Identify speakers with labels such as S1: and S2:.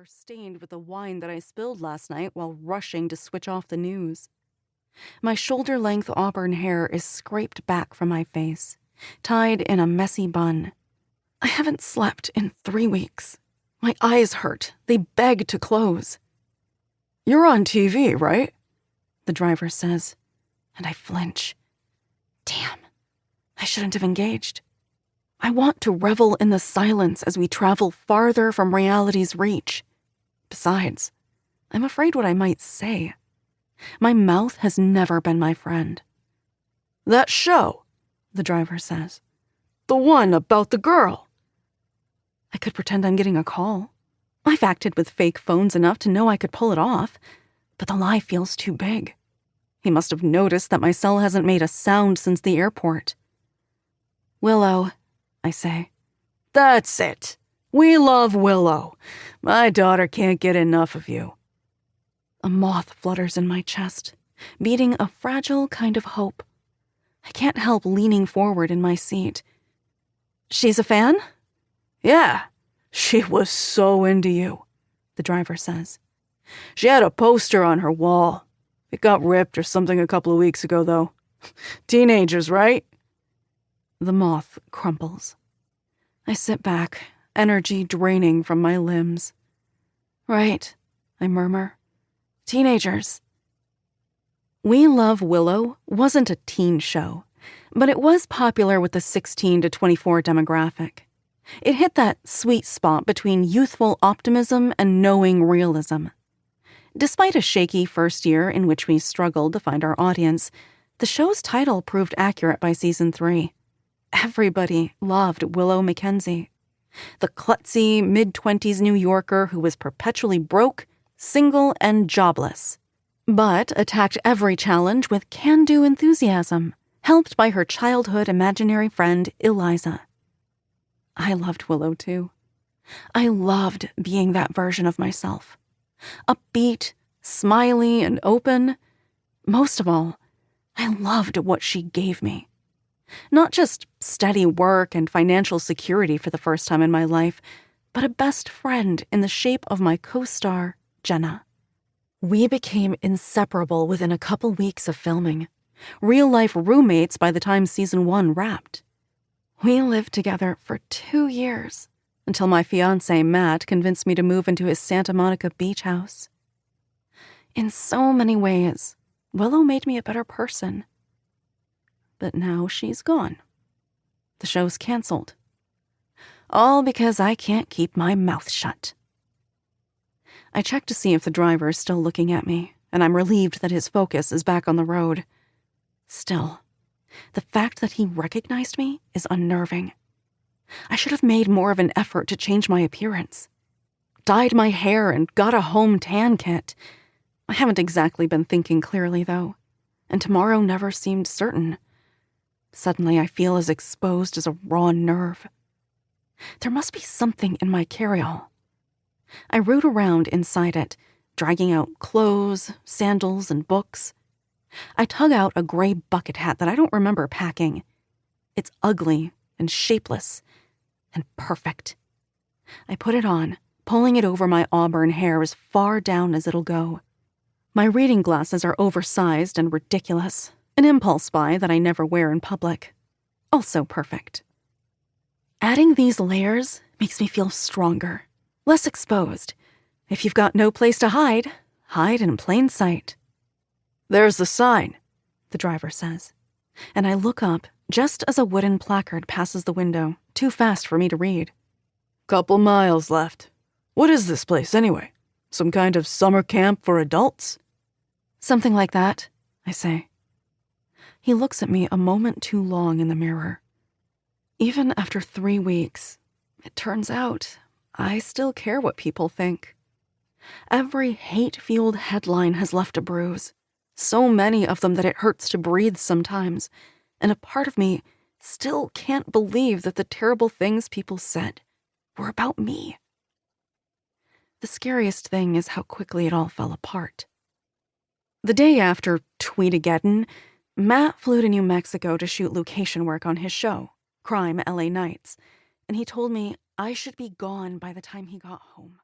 S1: are stained with the wine that I spilled last night while rushing to switch off the news. My shoulder-length auburn hair is scraped back from my face, tied in a messy bun. I haven't slept in 3 weeks. My eyes hurt. They beg to close. "You're on TV, right?" the driver says, and I flinch. Damn, I shouldn't have engaged. I want to revel in the silence as we travel farther from reality's reach. Besides, I'm afraid what I might say. My mouth has never been my friend. "That show," the driver says. "The one about the girl." I could pretend I'm getting a call. I've acted with fake phones enough to know I could pull it off, but the lie feels too big. He must have noticed that my cell hasn't made a sound since the airport. "Willow," I say. "That's it. We love Willow. My daughter can't get enough of you." A moth flutters in my chest, beating a fragile kind of hope. I can't help leaning forward in my seat. "She's a fan?" "Yeah, she was so into you," the driver says. "She had a poster on her wall. It got ripped or something a couple of weeks ago, though. Teenagers, right?" The moth crumples. I sit back, energy draining from my limbs. "Right," I murmur. "Teenagers." We Love Willow wasn't a teen show, but it was popular with the 16 to 24 demographic. It hit that sweet spot between youthful optimism and knowing realism. Despite a shaky first year in which we struggled to find our audience, the show's title proved accurate by season 3. Everybody loved Willow Mackenzie, the klutzy mid-20s New Yorker who was perpetually broke, single, and jobless, but attacked every challenge with can-do enthusiasm, helped by her childhood imaginary friend Eliza. I loved Willow too. I loved being that version of myself. Upbeat, smiley, and open. Most of all, I loved what she gave me. Not just steady work and financial security for the first time in my life, but a best friend in the shape of my co-star, Jenna. We became inseparable within a couple weeks of filming, real-life roommates by the time season 1 wrapped. We lived together for 2 years, until my fiancé, Matt, convinced me to move into his Santa Monica beach house. In so many ways, Willow made me a better person. But now she's gone. The show's canceled. All because I can't keep my mouth shut. I check to see if the driver is still looking at me, and I'm relieved that his focus is back on the road. Still, the fact that he recognized me is unnerving. I should have made more of an effort to change my appearance. Dyed my hair and got a home tan kit. I haven't exactly been thinking clearly, though, and tomorrow never seemed certain. Suddenly, I feel as exposed as a raw nerve. There must be something in my carryall. I root around inside it, dragging out clothes, sandals, and books. I tug out a gray bucket hat that I don't remember packing. It's ugly and shapeless and perfect. I put it on, pulling it over my auburn hair as far down as it'll go. My reading glasses are oversized and ridiculous, an impulse buy that I never wear in public. Also perfect. Adding these layers makes me feel stronger, less exposed. If you've got no place to hide, hide in plain sight. "There's the sign," the driver says, and I look up just as a wooden placard passes the window, too fast for me to read. "Couple miles left. What is this place, anyway? Some kind of summer camp for adults?" "Something like that," I say. He looks at me a moment too long in the mirror. Even after 3 weeks, it turns out I still care what people think. Every hate-fueled headline has left a bruise, so many of them that it hurts to breathe sometimes, and a part of me still can't believe that the terrible things people said were about me. The scariest thing is how quickly it all fell apart. The day after Tweetageddon, Matt flew to New Mexico to shoot location work on his show, Crime LA Nights, and he told me I should be gone by the time he got home.